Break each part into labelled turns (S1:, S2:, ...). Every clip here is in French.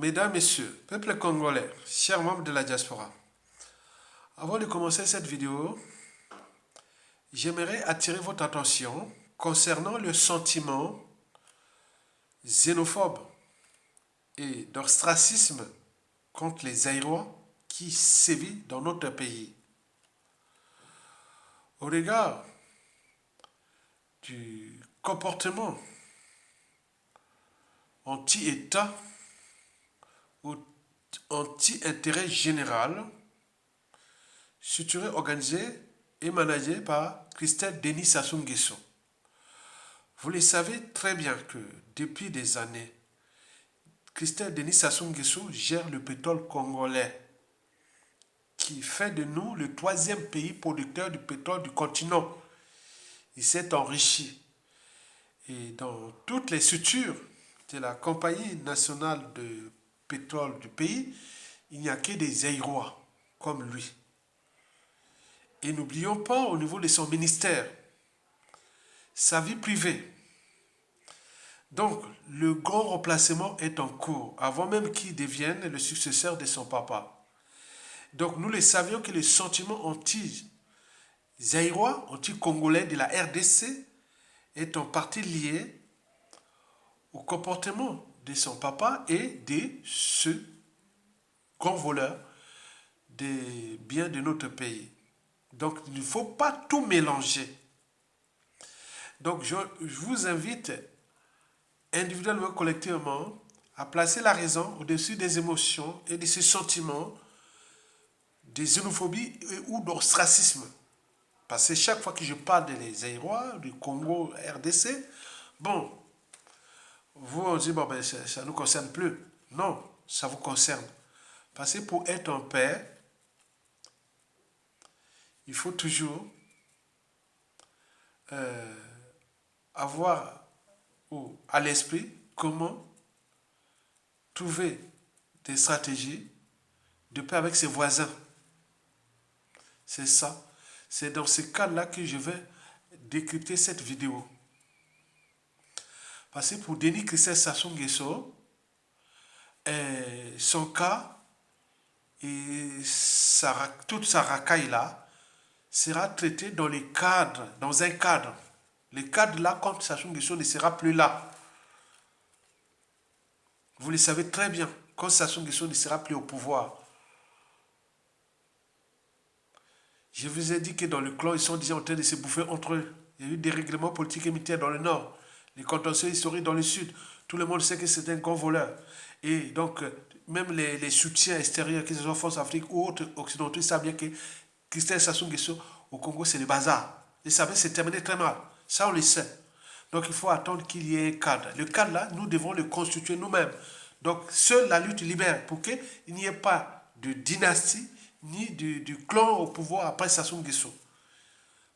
S1: Mesdames, Messieurs, peuple congolais, chers membres de la diaspora, avant de commencer cette vidéo, j'aimerais attirer votre attention concernant le sentiment xénophobe et d'ostracisme contre les Zaïrois qui sévit dans notre pays. Au regard du comportement anti-État ou anti-intérêt général, structuré, organisé et managé par Christelle Denis Sassou Nguesso. Vous le savez très bien que depuis des années, Christelle Denis Sassou Nguesso gère le pétrole congolais, qui fait de nous le troisième pays producteur du pétrole du continent. Il s'est enrichi. Et dans toutes les structures de la compagnie nationale de pétrole du pays, il n'y a que des Zaïrois comme lui. Et n'oublions pas au niveau de son ministère, sa vie privée. Donc, le grand remplacement est en cours, avant même qu'il devienne le successeur de son papa. Donc, nous le savions que le sentiment anti-zaïrois, anti-congolais de la RDC est en partie lié au comportement de son papa et de ce grand voleur des biens de notre pays. Donc, il ne faut pas tout mélanger. Donc, je vous invite individuellement, collectivement, à placer la raison au-dessus des émotions et de ces sentiments de xénophobie ou d'ostracisme. Parce que chaque fois que je parle des Aïrois, du Congo, RDC, bon, vous on dit, bon, ben, ça ne nous concerne plus. Non, ça vous concerne. Parce que pour être en paix, il faut toujours avoir à l'esprit comment trouver des stratégies de paix avec ses voisins. C'est ça. C'est dans ce cas-là que je vais décrypter cette vidéo. Parce que pour Denis Christelle Sassou Nguesso, son cas et toute sa racaille là sera traité dans un cadre. Le cadre là, quand Sassou Nguesso ne sera plus là. Vous le savez très bien, quand Sassou Nguesso ne sera plus au pouvoir. Je vous ai dit que dans le clan, ils sont déjà en train de se bouffer entre eux. Il y a eu des règlements politiques et militaires dans le nord, les contentieux historiques dans le sud. Tout le monde sait que c'est un grand voleur. Et donc, même les soutiens extérieurs, que ce soit Force Afrique ou autres occidentaux, ils savent bien que Christelle Sassou Nguesso au Congo, c'est le bazar. Ils savaient que c'est terminé très mal. Ça, on le sait. Donc, il faut attendre qu'il y ait un cadre. Le cadre-là, nous devons le constituer nous-mêmes. Donc, seule la lutte libère pour qu'il n'y ait pas de dynastie ni du clan au pouvoir après Sassou Nguesso.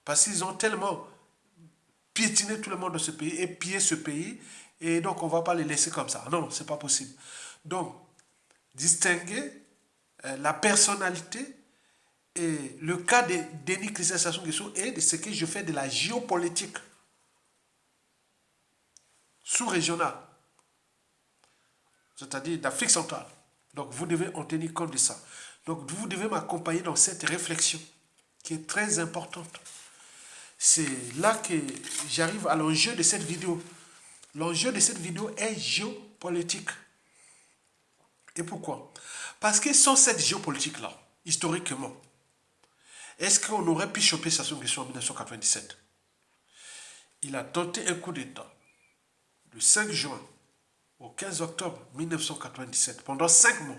S1: Parce qu'ils ont tellement piétiné tout le monde de ce pays et pillé ce pays, et donc on ne va pas les laisser comme ça. Non, ce n'est pas possible. Donc, distinguer la personnalité et le cas de Denis Christelle Sassou Nguesso et de ce que je fais de la géopolitique sous-régionale, c'est-à-dire d'Afrique centrale. Donc, vous devez en tenir compte de ça. Donc, vous devez m'accompagner dans cette réflexion qui est très importante. C'est là que j'arrive à l'enjeu de cette vidéo. L'enjeu de cette vidéo est géopolitique. Et pourquoi? Parce que sans cette géopolitique-là, historiquement, est-ce qu'on aurait pu choper Sassou Nguesso en 1997? Il a tenté un coup d'État le 5 juin au 15 octobre 1997. Pendant 5 mois,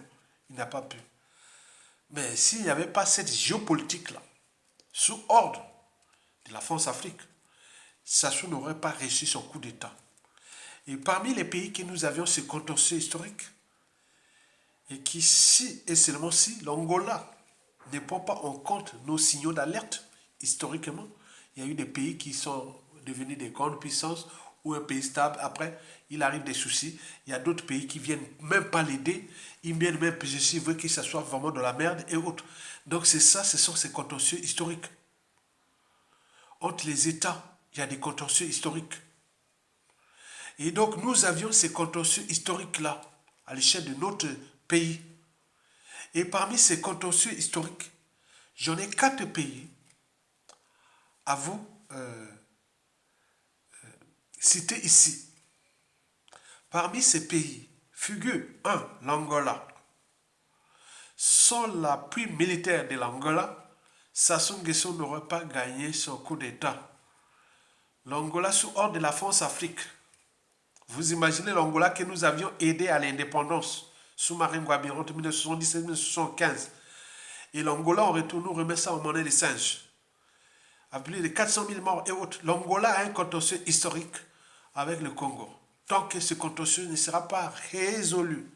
S1: il n'a pas pu. Mais s'il n'y avait pas cette géopolitique-là, sous ordre de la France-Afrique, Sassou n'aurait pas réussi son coup d'État. Et parmi les pays que nous avions ce contentieux historique, et qui, si et seulement si, l'Angola ne prend pas en compte nos signaux d'alerte, historiquement, il y a eu des pays qui sont devenus des grandes puissances ou un pays stable. Après, il arrive des soucis. Il y a d'autres pays qui ne viennent même pas l'aider. Ils viennent même plus ici, veulent qu'il soit vraiment dans la merde et autres. Donc c'est ça, ce sont ces contentieux historiques. Entre les États, il y a des contentieux historiques. Et donc nous avions ces contentieux historiques-là à l'échelle de notre pays. Et parmi ces contentieux historiques, j'en ai 4 pays à vous citer ici. Parmi ces pays figure 1. L'Angola. Sans l'appui militaire de l'Angola, Sassou Nguesso n'aurait pas gagné son coup d'État. L'Angola sous ordre de la France-Afrique. Vous imaginez l'Angola que nous avions aidé à l'indépendance sous Marine Ngouabi entre 1977 et 1975. Et l'Angola, en retour, nous remet ça en monnaie de singe. À plus de 400 000 morts et autres. L'Angola a un contentieux historique avec le Congo. Tant que ce contentieux ne sera pas résolu,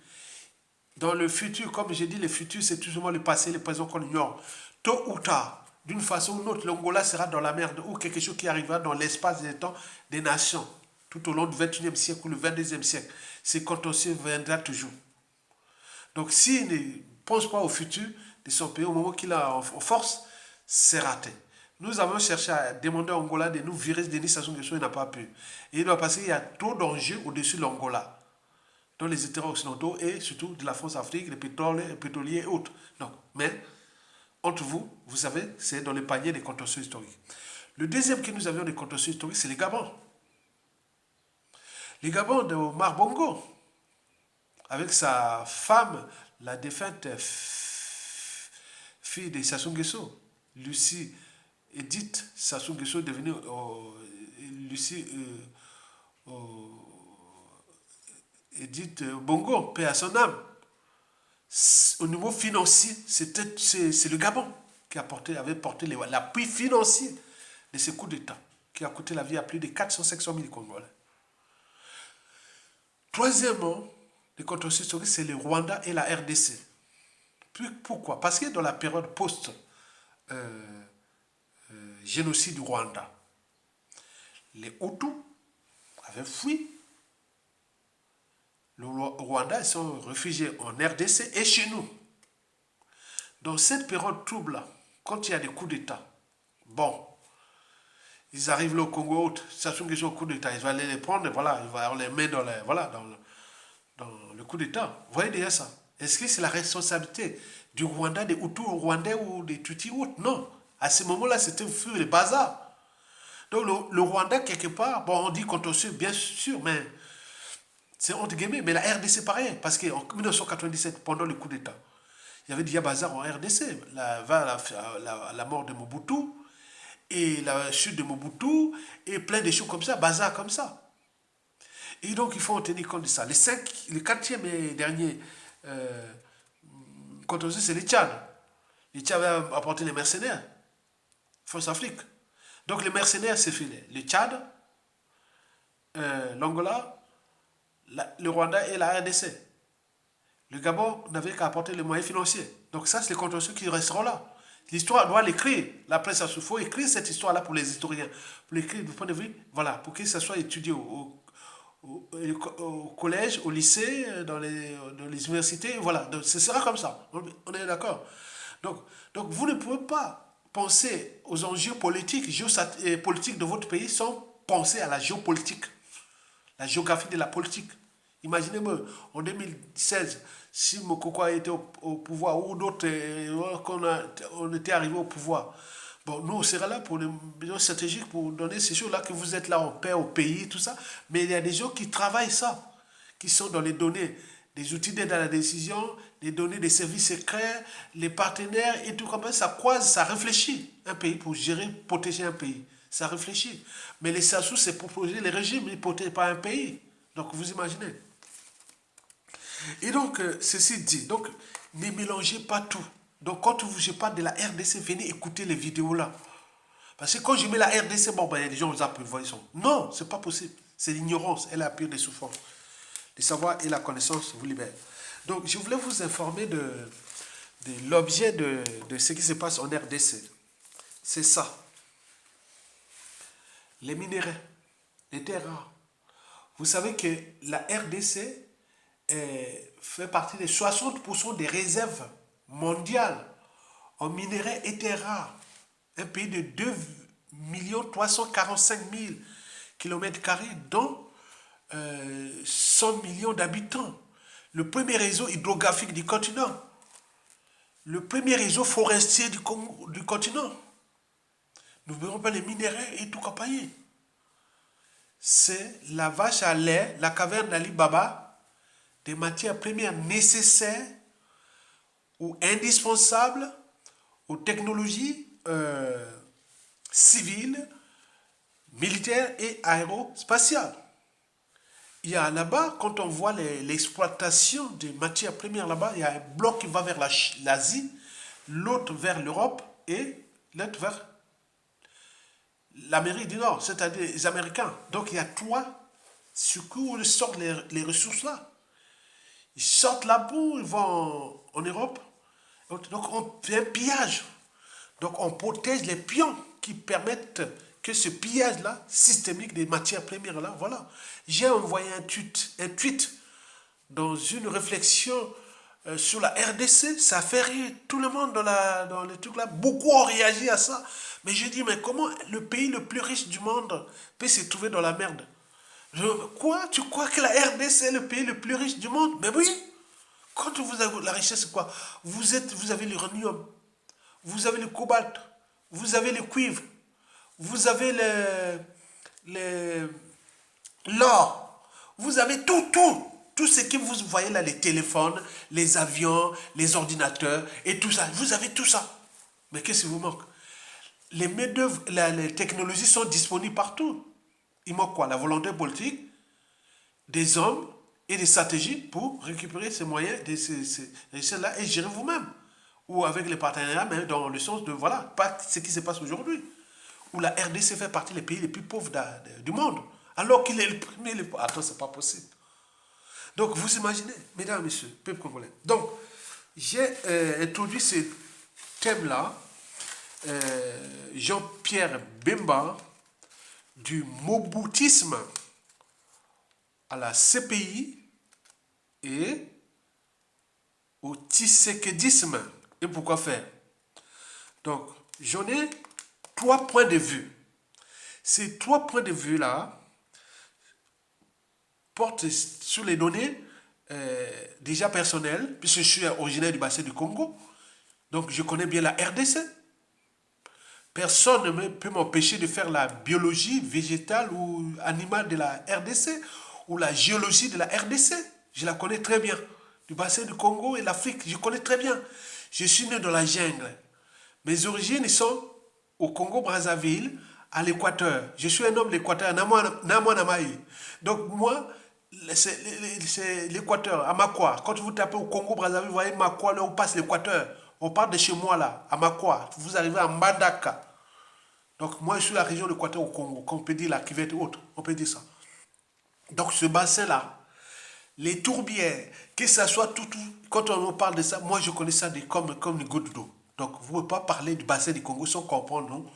S1: dans le futur, comme j'ai dit, le futur, c'est toujours le passé, le présent qu'on ignore. Tôt ou tard, d'une façon ou d'une autre, l'Angola sera dans la merde ou quelque chose qui arrivera dans l'espace des temps des nations, tout au long du 21e siècle ou le 22e siècle. Ce contentieux viendra toujours. Donc, s'il ne pense pas au futur de son pays, au moment qu'il a en force, c'est raté. Nous avons cherché à demander à Angola de nous virer Denis Sassou Nguesso, il n'a pas pu. Et il doit passer, il y a trop d'enjeux au-dessus de l'Angola, dans les intérêts occidentaux et surtout de la France-Afrique, les pétroliers et autres. Donc, mais, entre vous, vous savez, c'est dans le panier des contentieux historiques. Le deuxième que nous avions des contentieux historiques, c'est les Gabons. Les Gabons de Omar Bongo, avec sa femme, la défunte fille de Sassou Nguesso, Lucie Edith Sassou Nguesso, devenue Lucie Edith Bongo, paix à son âme. Au niveau financier, c'est le Gabon qui avait porté l'appui financier de ce coup d'État, qui a coûté la vie à plus de 400-500 000 Congolais. Troisièmement, les contentieux historiques, c'est le Rwanda et la RDC. Pourquoi? Parce que dans la période post-génocide du Rwanda, les Hutus avaient fui le Rwanda, ils sont réfugiés en RDC et chez nous. Dans cette période trouble-là, quand il y a des coups d'État, bon, ils arrivent là au Congo, Sassou Nguesso au coup d'État, ils vont aller les prendre, voilà, ils vont les mettre dans le coup d'État. Vous voyez déjà ça? Est-ce que c'est la responsabilité du Rwanda, des Hutus rwandais ou des Tutsis ou autres? Non. À ce moment-là, c'était le bazar. Donc le Rwanda, quelque part, bon, on dit contentieux, bien sûr, mais c'est entre guillemets, mais la RDC pareil, parce qu'en 1997, pendant le coup d'État, il y avait déjà bazar en RDC, la mort de Mobutu, et la chute de Mobutu, et plein de choses comme ça, bazar comme ça. Et donc, il faut en tenir compte de ça. Le quatrième et dernier contentieux, c'est les Tchad. Les Tchad avaient apporté les mercenaires, France-Afrique. Donc, les mercenaires, c'est fait le Tchad, l'Angola, le Rwanda et la RDC. Le Gabon n'avait qu'à apporter les moyens financiers. Donc ça, c'est les contentieux qui resteront là. L'histoire doit l'écrire. La presse, il faut écrire cette histoire-là pour les historiens. Pour l'écrire du point de vue, voilà, pour que ça soit étudié au collège, au lycée, dans les universités, voilà. Donc, ce sera comme ça. On est d'accord. Donc, vous ne pouvez pas penser aux enjeux politiques, politiques de votre pays sans penser à la géopolitique, la géographie de la politique. Imaginez-moi, en 2016, si Mokoko a été au pouvoir ou d'autres, on était arrivé au pouvoir. Bon, nous, on sera là pour les besoins stratégiques, pour donner ces choses-là que vous êtes là en paix au pays, tout ça. Mais il y a des gens qui travaillent ça, qui sont dans les données, des outils d'aide à la décision, les données des services secrets, les partenaires et tout comme ça. Ça croise, ça réfléchit un pays pour gérer, protéger un pays. Ça réfléchit. Mais les Sassou, c'est pour protéger les régimes, ils ne protègent pas un pays. Donc, vous imaginez. Et donc, ceci dit, donc, ne mélangez pas tout. Donc, quand je parle de la RDC, venez écouter les vidéos là. Parce que quand je mets la RDC, bon, ben, il y a des gens qui zappent, ils sont. Non, c'est pas possible. C'est l'ignorance et la pire des souffrances. Le savoir et la connaissance vous libèrent. Donc, je voulais vous informer de l'objet de ce qui se passe en RDC. C'est ça. Les minéraux, les terres rares. Vous savez que la RDC fait partie des 60% des réserves mondiales en minerais et terres rares. Un pays de 2 345 000 km², dont 100 millions d'habitants. le premier réseau hydrographique du continent, le premier réseau forestier du continent. N'oublions pas les minéraux et tout compagnie. C'est la vache à lait, la caverne d'Ali Baba, des matières premières nécessaires ou indispensables aux technologies civiles, militaires et aérospatiales. Il y a là-bas, quand on voit l'exploitation des matières premières là-bas, il y a un bloc qui va vers l'Asie, l'autre vers l'Europe et l'autre vers l'Amérique du Nord, c'est-à-dire les Américains. Donc il y a trois où ils sortent les ressources là. Ils sortent là-bas, ils vont en Europe. Donc on fait un pillage. Donc on protège les pions qui permettent que ce pillage-là, systémique des matières premières-là, voilà. J'ai envoyé un tweet dans une réflexion sur la RDC, ça fait rire tout le monde dans les trucs là. Beaucoup ont réagi à ça. Mais je dis, mais comment le pays le plus riche du monde peut se trouver dans la merde? Quoi? Tu crois que la RDC est le pays le plus riche du monde? Mais oui! Quand vous avez la richesse, c'est quoi? Vous avez l'uranium, vous avez le cobalt, vous avez le cuivre, vous avez l'or, vous avez tout. Tout ce que vous voyez là, les téléphones, les avions, les ordinateurs et tout ça. Vous avez tout ça. Mais qu'est-ce qui vous manque? Les main-d'œuvre, les technologies sont disponibles partout. Il manque quoi? La volonté politique, des hommes et des stratégies pour récupérer ces moyens, ces richesses-là et gérer vous-même. Ou avec les partenariats, mais dans le sens de, voilà, pas ce qui se passe aujourd'hui. Où la RDC fait partie des pays les plus pauvres du monde. Alors qu'il est le premier. Attends, c'est pas possible. Donc, vous imaginez, mesdames et messieurs, peuple congolais. Donc, j'ai introduit ce thème-là, Jean-Pierre Bemba, du moboutisme à la CPI et au tisséquedisme. Et pourquoi faire? Donc, j'en ai 3 points de vue. Ces 3 points de vue-là portent sur les données déjà personnelles, puisque je suis originaire du bassin du Congo. Donc, je connais bien la RDC. Personne ne peut m'empêcher de faire la biologie végétale ou animale de la RDC ou la géologie de la RDC. Je la connais très bien. Du bassin du Congo et l'Afrique, je connais très bien. Je suis né dans la jungle. Mes origines sont au Congo-Brazzaville, à l'Équateur. Je suis un homme de l'Équateur, Namoi. Donc moi, c'est l'Équateur, à Makwa. Quand vous tapez au Congo-Brazzaville, vous voyez Makwa, là où passe l'Équateur. On part de chez moi, là, à Makwa. Vous arrivez à Mbandaka. Donc moi, je suis la région de l'Équateur au Congo, qu'on peut dire la cuvette haute, on peut dire ça. Donc ce bassin-là, les tourbières, que ça soit tout, quand on parle de ça, moi je connais ça comme une goutte d'eau. Donc vous ne pouvez pas parler du bassin du Congo sans comprendre, non,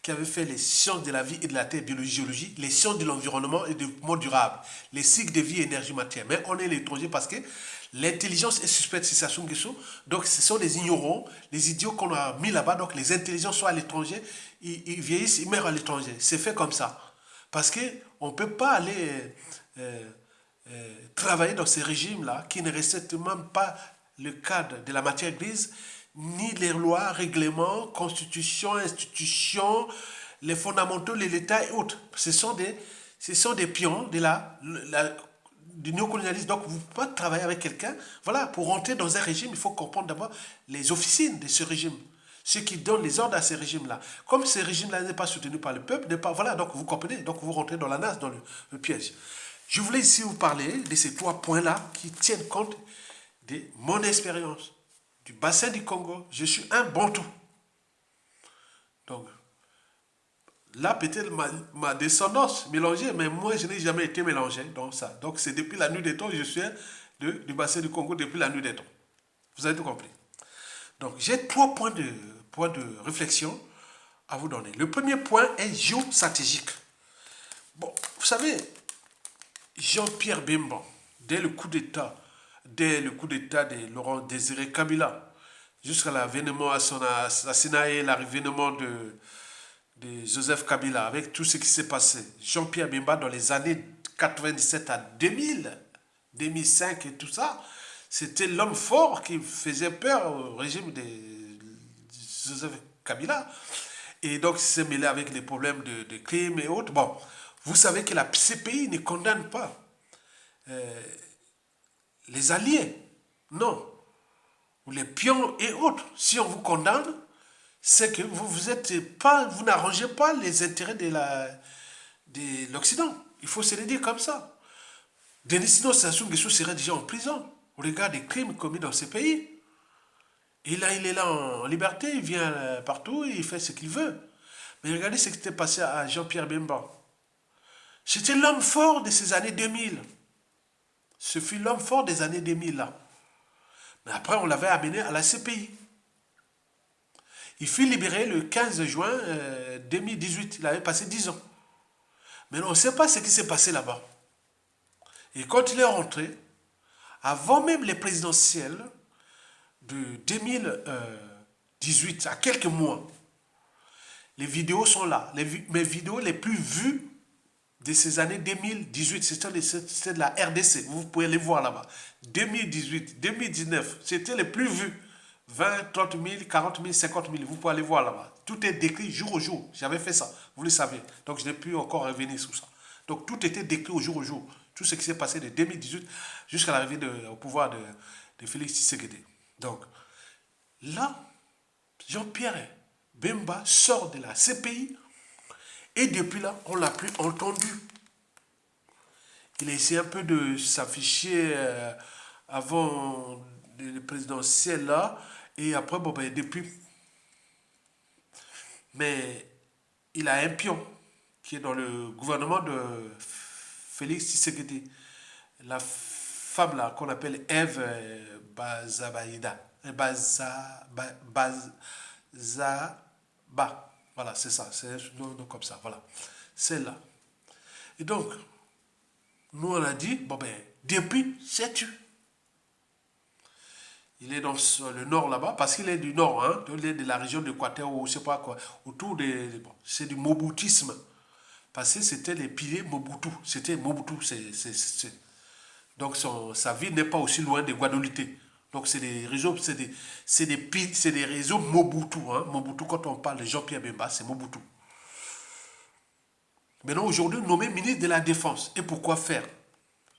S1: qui avait fait les sciences de la vie et de la terre, biologie, géologie, les sciences de l'environnement et du monde durable, les cycles de vie, énergie, matière. Mais on est l'étranger parce que l'intelligence est suspecte, c'est ça son question. Donc ce sont les ignorants, les idiots qu'on a mis là-bas. Donc les intelligents sont à l'étranger, ils vieillissent, ils meurent à l'étranger. C'est fait comme ça. Parce qu'on ne peut pas aller travailler dans ces régimes-là qui ne respectent même pas le cadre de la matière grise, ni les lois, règlements, constitutions, institutions, les fondamentaux, l'État et autres. Ce sont des pions du néocolonialisme. Donc, vous ne pouvez pas travailler avec quelqu'un. Voilà, pour rentrer dans un régime, il faut comprendre d'abord les officines de ce régime. Ceux qui donnent les ordres à ces régimes-là. Comme ces régimes-là n'est pas soutenu par le peuple, voilà, donc vous comprenez, donc vous rentrez dans la nasse, dans le piège. Je voulais ici vous parler de ces 3 points-là qui tiennent compte de mon expérience du bassin du Congo. Je suis un Bantou. Donc, là, peut-être ma descendance mélangée, mais moi, je n'ai jamais été mélangé dans ça. Donc, c'est depuis la nuit des temps, je suis du bassin du Congo depuis la nuit des temps. Vous avez tout compris. Donc, j'ai 3 points de réflexion à vous donner. Le premier point est géostratégique. Bon, vous savez, Jean-Pierre Bemba, dès le coup d'État de Laurent Désiré Kabila, jusqu'à l'avènement à son assassinat et l'avènement de Joseph Kabila, avec tout ce qui s'est passé, Jean-Pierre Bemba dans les années 97 à 2000, 2005 et tout ça, C'était l'homme fort qui faisait peur au régime de Joseph Kabila. Et donc, il s'est mêlé avec les problèmes de crime et autres. Bon, vous savez que la CPI ne condamne pas les alliés. Non. Ou les pions et autres. Si on vous condamne, c'est que vous n'arrangez pas les intérêts de l'Occident. Il faut se le dire comme ça. Denis Sassou Nguesso serait déjà en prison au regard des crimes commis dans ces pays. Et là, il est là en liberté, il vient partout, il fait ce qu'il veut. Mais regardez ce qui s'était passé à Jean-Pierre Bemba. C'était l'homme fort de ces années 2000. Ce fut l'homme fort des années 2000 là. Mais après, on l'avait amené à la CPI. Il fut libéré le 15 juin 2018. Il avait passé 10 ans. Mais on ne sait pas ce qui s'est passé là-bas. Et quand il est rentré, avant même les présidentielles de 2018, à quelques mois, les vidéos sont là. Mes vidéos les plus vues de ces années 2018, c'était de la RDC. Vous pouvez les voir là-bas. 2018, 2019, c'était les plus vus. 20, 30 000, 40 000, 50 000. Vous pouvez aller voir là-bas. Tout est décrit jour au jour. J'avais fait ça. Vous le savez. Donc, je n'ai pu encore revenir sur ça. Donc, tout était décrit au jour au jour. Tout ce qui s'est passé de 2018 jusqu'à l'arrivée au pouvoir de Félix Tshisekedi. Donc, là, Jean-Pierre Bemba sort de la CPI et depuis là, on ne l'a plus entendu. Il a essayé un peu de s'afficher avant le présidentiel là. Et après, bon, ben, depuis. Mais il a un pion qui est dans le gouvernement de Félix Tshisekedi. La femme là qu'on appelle Eve Bazabaïda. Bazaba. Voilà, c'est ça. C'est un nom comme ça. Voilà. Celle-là. Et donc, nous on a dit, bon ben, depuis, c'est tu. Il est dans le nord là-bas, parce qu'il est du nord, hein, il est de la région de Quater, ou je sais pas quoi, autour bon, c'est du moboutisme. Parce que c'était les piliers Mobutu. C'était Mobutu. Donc sa ville n'est pas aussi loin de Guadeloupe. Donc c'est des réseaux, c'est des réseaux Mobutu. Hein. Mobutu, quand on parle de Jean-Pierre Bemba, c'est Mobutu. Maintenant, aujourd'hui, nommé ministre de la Défense. Et pourquoi faire?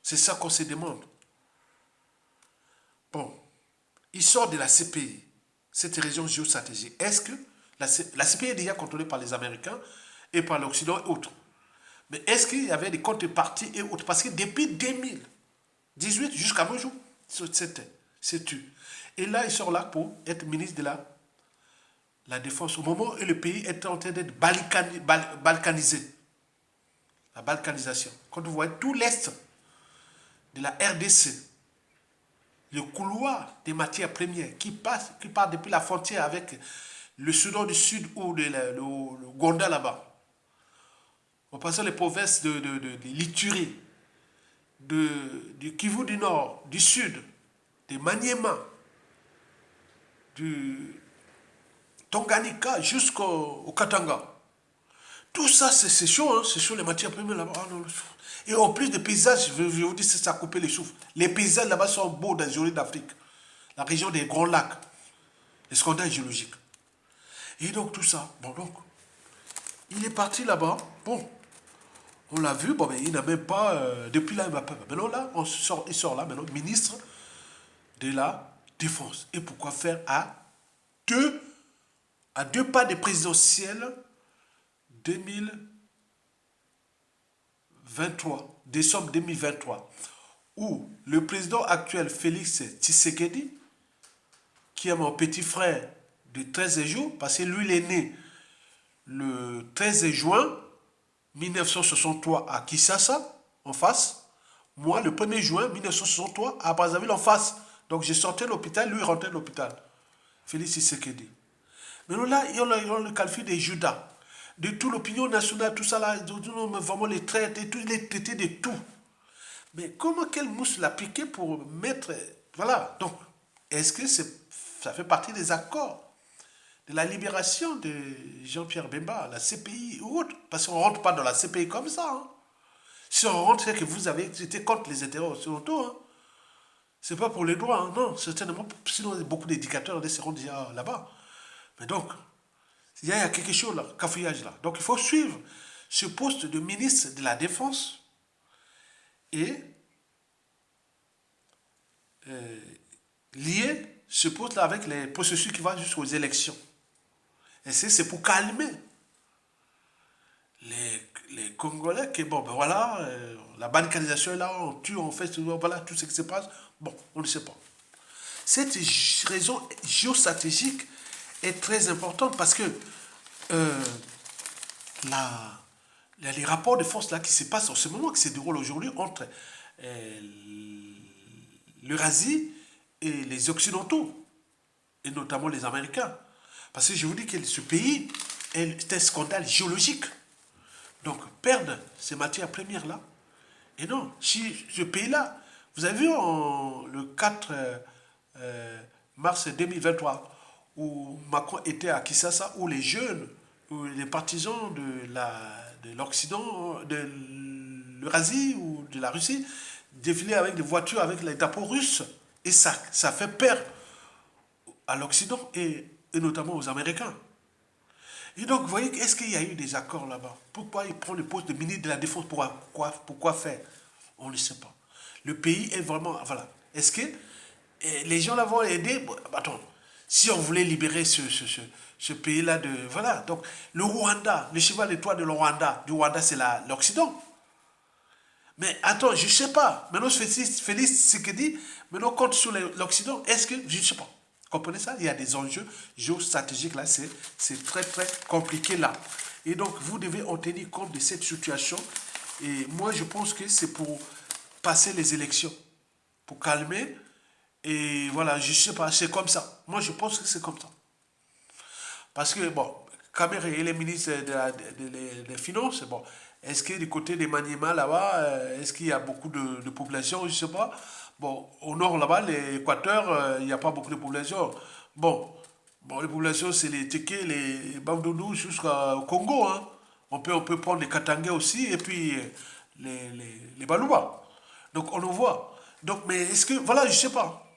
S1: C'est ça qu'on se demande. Bon, il sort de la CPI, cette région géostratégique. Est-ce que la CPI est déjà contrôlée par les Américains et par l'Occident et autres? Mais est-ce qu'il y avait des contreparties et autres? Parce que depuis 2018 jusqu'à nos jours, c'est tu. Et là, il sort là pour être ministre de la Défense au moment où le pays est en train d'être balkanisé. La balkanisation. Quand vous voyez tout l'Est de la RDC, le couloir des matières premières qui part depuis la frontière avec le Soudan du Sud ou le Gonda là-bas, en passant les provinces de l'Ituri, du Kivu du Nord, du Sud, de Maniema, du Tanganyika jusqu'au Katanga. Tout ça, c'est chaud, hein, c'est chaud les matières premières là-bas. Ah, non, et en plus des paysages, je vous dis, ça a coupé les souffles. Les paysages là-bas sont beaux dans les zones d'Afrique. La région des Grands Lacs, les scandales géologiques. Et donc tout ça, bon donc, il est parti là-bas, bon, on l'a vu, bon, mais il n'a même pas, depuis là, il m'a pas. Maintenant là, il sort là, maintenant, ministre de la Défense. Et pourquoi faire deux, à deux pas des présidentielles 2023, décembre 2023, où le président actuel Félix Tshisekedi, qui est mon petit frère de 13 jours, parce que lui il est né le 13 juin 1963 à Kinshasa, en face. Moi, le 1er juin 1963 à Brazzaville, en face. Donc, j'ai sorti de l'hôpital, lui, il rentrait de l'hôpital. Félix Tshisekedi. Mais là, on le qualifie des Judas. De toute l'opinion nationale, tout ça là, vraiment les traites et tout, il est traité de tout. Mais comment quelle mousse l'a piqué pour mettre... Voilà, donc, est-ce que ça fait partie des accords de la libération de Jean-Pierre Bemba, la CPI ou autre? Parce qu'on ne rentre pas dans la CPI comme ça. Hein. Si on rentre, c'est que vous avez été contre les intérêts occidentaux. Hein. C'est pas pour les droits, hein, non, certainement, sinon beaucoup d'éducateurs seront déjà là-bas. Mais donc, il y a quelque chose là, cafouillage là. Donc il faut suivre ce poste de ministre de la Défense et lier ce poste-là avec les processus qui vont jusqu'aux élections. Et c'est pour calmer les Congolais que, bon, ben voilà, la balkanisation est là, on tue, on fait, voilà, tout ce qui se passe. Bon, on ne sait pas. Cette raison géostratégique est très importante parce que euh, la, les rapports de force là qui se passent en ce moment, qui se déroulent aujourd'hui entre l'Eurasie et les Occidentaux, et notamment les Américains. Parce que je vous dis que ce pays est un scandale géologique. Donc, perdre ces matières premières-là, et non, si ce pays-là, vous avez vu le 4 mars 2023, où Macron était à Kinshasa, où les jeunes, où les partisans de l'Occident, de l'Eurasie ou de la Russie, défilaient avec des voitures avec les drapeaux russes. Et ça fait peur à l'Occident et notamment aux Américains. Et donc, vous voyez, est-ce qu'il y a eu des accords là-bas? Pourquoi il prend le poste de ministre de la Défense? Pourquoi faire? On ne sait pas. Le pays est vraiment... Voilà. Est-ce que les gens là vont aider? Bon, attends, si on voulait libérer ce pays-là de... Voilà. Donc, le Rwanda, le cheval d'étoile de du Rwanda, c'est l'Occident. Mais attends, je ne sais pas. Maintenant, Félix Tshisekedi, maintenant, compte sur l'Occident. Est-ce que... Je ne sais pas. Comprenez ça? Il y a des enjeux géostratégiques là, c'est très très compliqué là. Et donc vous devez en tenir compte de cette situation. Et moi je pense que c'est pour passer les élections, pour calmer. Et voilà, je sais pas, c'est comme ça. Moi je pense que c'est comme ça. Parce que bon, Kamere, il est ministre des Finances. Bon, est-ce que du côté des Maniema là-bas, est-ce qu'il y a beaucoup de population? Je sais pas. Bon, au nord là-bas, l'Équateur, il n'y a pas beaucoup de population. Bon, les populations, c'est les Téké, les Bandundu jusqu'au Congo. Hein. On peut prendre les Katangais aussi et puis les Baluba. Donc on le voit. Donc, mais est-ce que, voilà, je sais pas.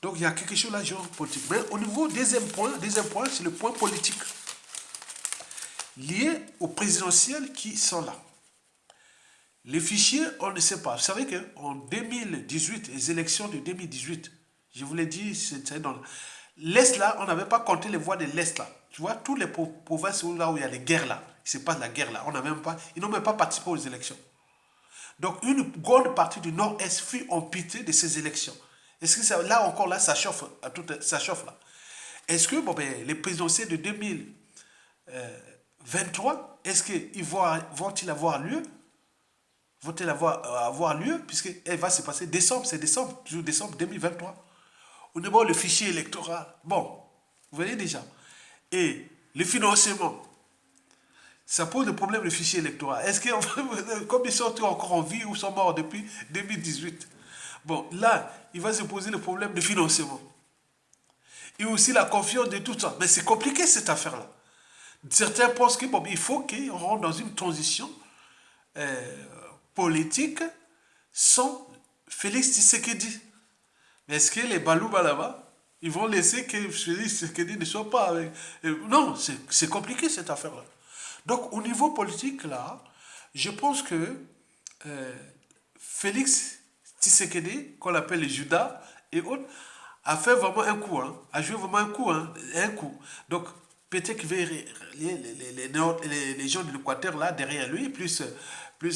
S1: Donc il y a quelque chose là, géopolitique. Mais au niveau deuxième point, c'est le point politique lié aux présidentielles qui sont là. Les fichiers, on ne sait pas. Vous savez qu'en 2018, les élections de 2018, je vous l'ai dit, c'est dans l'Est là, on n'avait pas compté les voix de l'Est là. Tu vois, toutes les provinces là où il y a les guerres là, il se passe la guerre là, ils n'ont même pas participé aux élections. Donc une grande partie du Nord-Est fut en pitié de ces élections. Est-ce que ça, là encore, là, ça chauffe, ça chauffe là. Est-ce que bon, ben, les présidentielles de 2023, est-ce qu'ils vont-ils avoir lieu? Vont-elles avoir lieu? Puisqu'elle va se passer décembre, c'est décembre, toujours décembre 2023. Au niveau le fichier électoral, bon, vous voyez déjà. Et le financement, ça pose le problème le fichier électoral. Est-ce que, comme ils sont encore en vie ou sont morts depuis 2018? Bon, là, il va se poser le problème de financement. Et aussi la confiance de tout ça. Mais c'est compliqué cette affaire-là. Certains pensent qu'il bon, il faut qu'on rentre dans une transition euh, politique sans Félix Tshisekedi. Mais est-ce que les Balouba là-bas, ils vont laisser que Félix Tshisekedi ne soit pas avec... Non, c'est compliqué cette affaire-là. Donc au niveau politique là, je pense que euh, Félix Tshisekedi, qu'on appelle les Judas et autres, a fait vraiment un coup, hein, a joué vraiment un coup, hein, un coup. Donc, peut-être qu'il va les gens de l'Équateur là, derrière lui, plus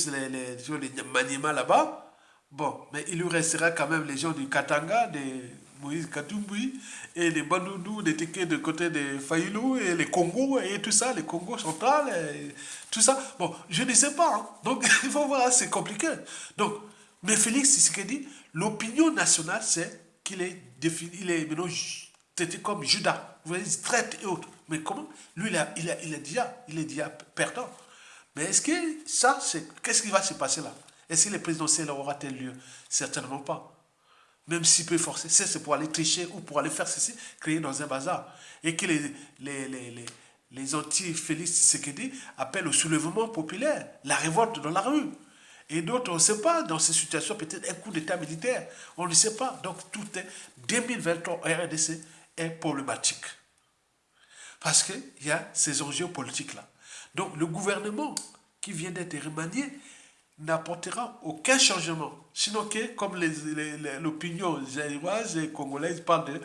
S1: les Maniema là-bas. Bon, mais il lui restera quand même les gens du Katanga, des Moïse Katumbi, et les Bandundu, des Téké de côté de Faïlou, et les Congos, et tout ça, les Congos central, et tout ça. Bon, je ne sais pas. Hein. Donc, il faut voir, c'est compliqué. Donc, mais Félix Tshisekedi, l'opinion nationale, c'est qu'il est défini, maintenant traité comme Judas. Vous voyez, il traite et autres. Mais comment? Lui, il est déjà perdant. Mais est-ce que ça, qu'est-ce qui va se passer là? Est-ce que les présidentielles aura-t-elle lieu? Certainement pas. Même s'il peut forcer, c'est pour aller tricher ou pour aller faire ceci, créer dans un bazar. Et que les anti-Félix Tshisekedi appellent au soulèvement populaire, la révolte dans la rue. Et d'autres, on ne sait pas, dans ces situations, peut-être un coup d'État militaire. On ne sait pas. Donc, tout est 2023 RDC est problématique. Parce qu'il y a ces enjeux politiques-là. Donc, le gouvernement qui vient d'être remanié n'apportera aucun changement. Sinon, que, comme l'opinion zaïroise et congolaise parle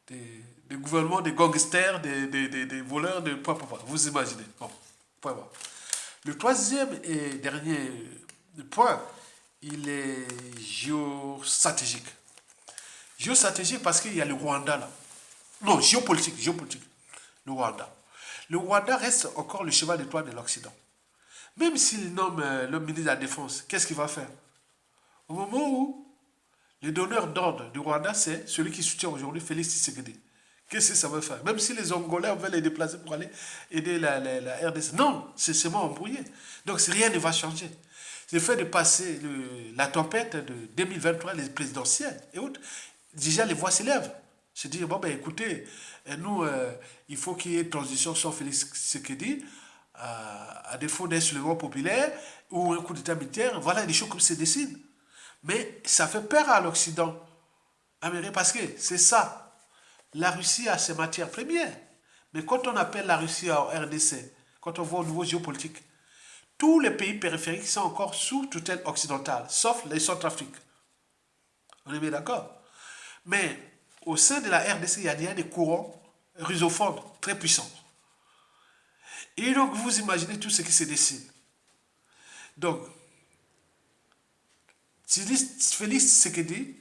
S1: des gouvernements, des gangsters, des voleurs, vous imaginez. Bon, point voir. Le troisième et dernier point, il est géostratégique. Géostratégique parce qu'il y a le Rwanda là. Non, géopolitique, le Rwanda. Le Rwanda reste encore le cheval de Troie de l'Occident. Même s'il nomme le ministre de la Défense, qu'est-ce qu'il va faire? Au moment où le donneur d'ordre du Rwanda, c'est celui qui soutient aujourd'hui Félix Tshisekedi. Qu'est-ce que ça va faire? Même si les Angolais veulent les déplacer pour aller aider la RDC. Non, c'est seulement embrouillé. Donc rien ne va changer. Le fait de passer la tempête de 2023, les présidentielles et autres, déjà les voix s'élèvent. Se dire, bon ben écoutez, nous, il faut qu'il y ait une transition sans Félix Tshisekedi, à défaut d'un soulèvement populaire ou un coup d'état militaire. Voilà des choses comme se dessinent. Mais ça fait peur à l'Occident américain parce que c'est ça. La Russie a ses matières premières. Mais quand on appelle la Russie en RDC, quand on voit au niveau géopolitique, tous les pays périphériques sont encore sous tutelle occidentale, sauf les Centrafrique. On est bien d'accord? Mais au sein de la RDC, il y a déjà des courants rusophones très puissants. Et donc, vous imaginez tout ce qui se dessine. Donc, Félix Tshisekedi,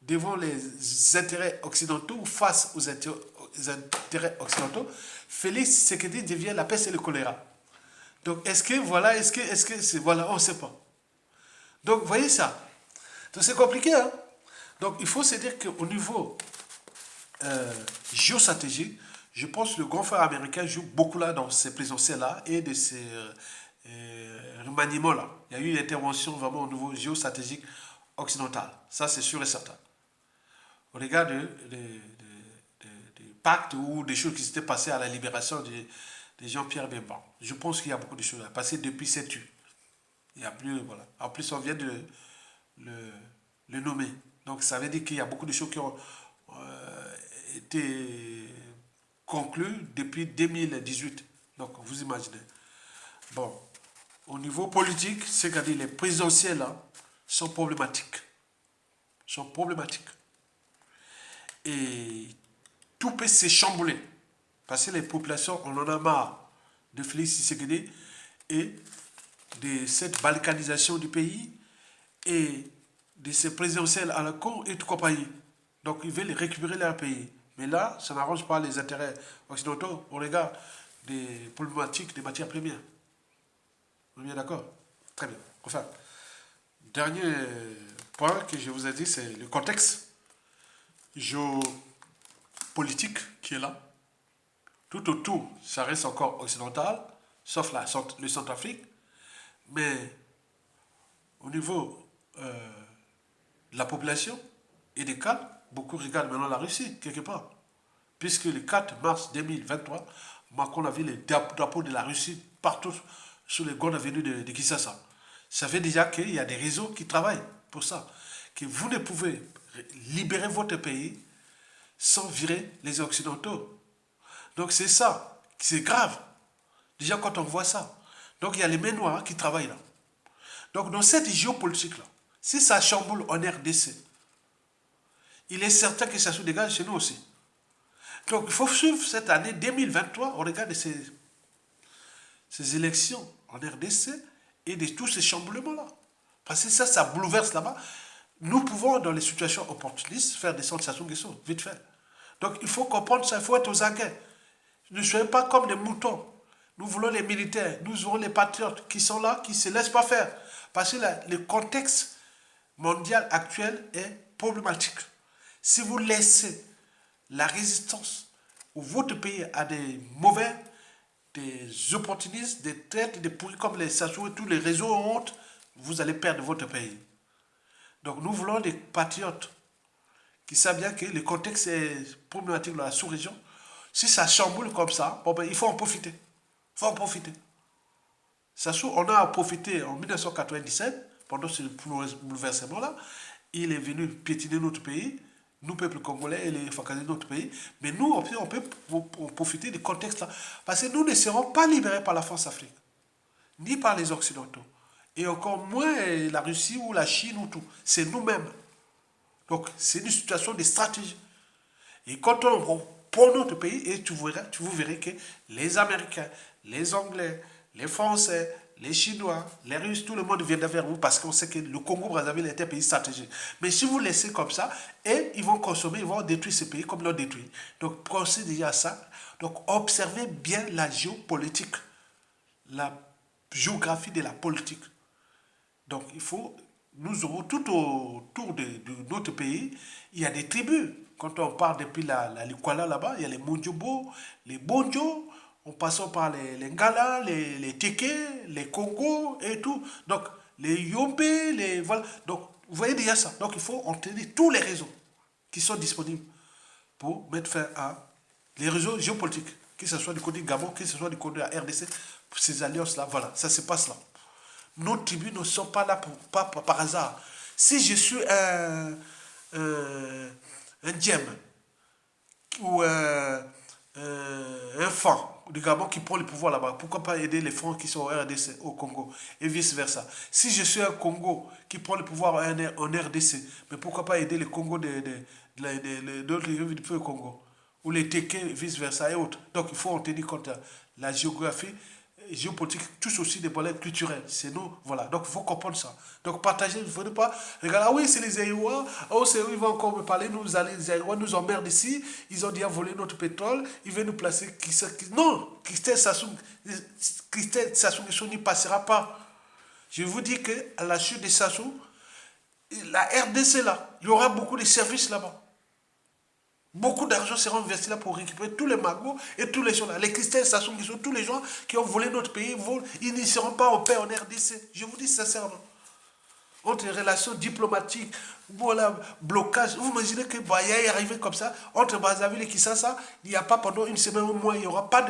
S1: devant les intérêts occidentaux ou face aux intérêts occidentaux, Félix Tshisekedi devient la peste et le choléra. Donc, voilà, on ne sait pas. Donc, vous voyez ça. Donc, c'est compliqué, hein. Donc, il faut se dire qu'au niveau géostratégique, je pense que le grand frère américain joue beaucoup là dans ces présidentielles-là et de ces remaniements-là. Il y a eu une intervention vraiment au niveau géostratégique occidental. Ça, c'est sûr et certain. Au regard des pactes ou des choses qui s'étaient passées à la libération de Jean-Pierre Bemba. Je pense qu'il y a beaucoup de choses à passer depuis cette nuit. Il y a plus, voilà. En plus, on vient de le nommer. Donc, ça veut dire qu'il y a beaucoup de choses qui ont été conclues depuis 2018. Donc, vous imaginez. Bon, au niveau politique, c'est-à-dire les présidentielles là, sont problématiques. Sont problématiques. Et tout peut s'échambouler. Parce que les populations, on en a marre de Félix Tshisekedi et de cette balkanisation du pays et de ces présidentielles à la con et tout compagnie. Donc ils veulent récupérer leur pays. Mais là, ça n'arrange pas les intérêts occidentaux au regard des problématiques des matières premières. On est bien d'accord? Très bien. Enfin, dernier point que je vous ai dit, c'est le contexte géopolitique qui est là. Tout autour, ça reste encore occidental, sauf le Centrafrique. Mais au niveau de la population et des cadres, beaucoup regardent maintenant la Russie, quelque part. Puisque le 4 mars 2023, Macron a vu les drapeaux de la Russie partout sur les grandes avenues de Kinshasa. Ça fait déjà qu'il y a des réseaux qui travaillent pour ça. Que vous ne pouvez libérer votre pays sans virer les Occidentaux. Donc c'est ça, c'est grave. Déjà quand on voit ça. Donc il y a les mains noires qui travaillent là. Donc dans cette géopolitique-là, si ça chamboule en RDC, il est certain que ça se dégage chez nous aussi. Donc il faut suivre cette année 2023 au regard de ces élections en RDC et de tous ces chamboulements-là. Parce que ça bouleverse là-bas. Nous pouvons, dans les situations opportunistes, faire des sensations qui sont vite fait. Donc il faut comprendre ça, il faut être aux aguets. Ne soyez pas comme des moutons. Nous voulons les militaires, nous voulons les patriotes qui sont là, qui ne se laissent pas faire. Parce que le contexte mondial actuel est problématique. Si vous laissez la résistance ou votre pays a des mauvais, des opportunistes, des traites, des pourris comme les Sassou et tous les réseaux en honte, vous allez perdre votre pays. Donc nous voulons des patriotes qui savent bien que le contexte est problématique dans la sous-région. Si ça chamboule comme ça, bon ben, il faut en profiter. Il faut en profiter. Sassou, on a profité en 1997, pendant ce bouleversement-là, il est venu piétiner notre pays, nous, peuple congolais, et les fracaser notre pays. Mais nous, on peut profiter du contexte-là. Parce que nous ne serons pas libérés par la France-Afrique, ni par les Occidentaux. Et encore moins la Russie ou la Chine ou tout. C'est nous-mêmes. Donc, c'est une situation de stratégie. Et quand on prend notre pays, et vous verrez que les Américains, les Anglais, les Français, les Chinois, les Russes, tout le monde vient vers vous parce qu'on sait que le Congo-Brazzaville est un pays stratégique. Mais si vous laissez comme ça, et ils vont consommer, ils vont détruire ce pays comme ils l'ont détruit. Donc pensez déjà à ça. Donc observez bien la géopolitique, la géographie de la politique. Donc il faut, nous aurons tout autour de notre pays, il y a des tribus. Quand on part depuis la Likwala là-bas, il y a les Mondjobo, les Bonjo, en passant par les Ngala, les Teke, les Congo et tout. Donc les Yombe, les... Voilà. Donc vous voyez déjà ça. Donc il faut entraîner tous les réseaux qui sont disponibles pour mettre fin à les réseaux géopolitiques, que ce soit du côté Gabon, que ce soit du côté de la RDC, ces alliances-là, voilà, ça se passe là. Nos tribus ne sont pas là pas par hasard. Si je suis un djem ou un fan du Gabon qui prend le pouvoir là-bas, pourquoi pas aider les francs qui sont au RDC, au Congo, et vice-versa. Si je suis un Congo qui prend le pouvoir en RDC, mais pourquoi pas aider les Congos d'autres régions du Congo, ou les Teke, vice-versa et autres. Donc il faut en tenir compte. La géographie géopolitique touche aussi des problèmes culturels. C'est nous, voilà. Donc il faut comprendre ça. Donc partagez, il ne faut pas regarder, ah oui, c'est les Aïwa, oh, c'est eux, ils vont encore me parler, les Aïwa nous emmerdent ici, ils ont déjà volé notre pétrole, ils veulent nous placer. Non, Christelle Sassou Nguesso n'y passera pas. Je vous dis qu'à la chute de Sassou, la RDC là, il y aura beaucoup de services là-bas. Beaucoup d'argent sera investi là pour récupérer tous les magots et tous les gens là. Les Christelle Sassou Nguesso, tous les gens qui ont volé notre pays, ils n'y seront pas en paix en RDC. Je vous dis sincèrement. Entre les relations diplomatiques, voilà, blocage. Vous imaginez que Baya est arrivé comme ça, entre Brazzaville et Kinshasa, il n'y a pas pendant une semaine ou un mois, il n'y aura pas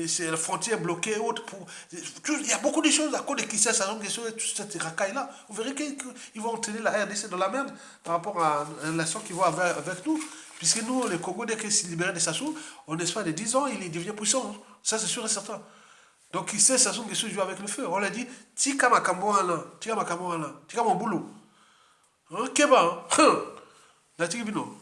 S1: c'est la frontière bloquée autre pour. Il y a beaucoup de choses à cause de Kinshasa, et toute cette racaille-là. Vous verrez qu'ils vont entraîner la RDC dans la merde par rapport à la relation qu'ils vont avoir avec nous. Puisque nous, le Congo, dès qu'il s'est libéré de Sassou, en espace de 10 ans, il devient puissant. Ça, c'est sûr et certain. Donc il sait Sassou Nguesso joue avec le feu. On l'a dit, tika makambo wana, tika mon boulot. Hein, keba, hein, na tiki bino.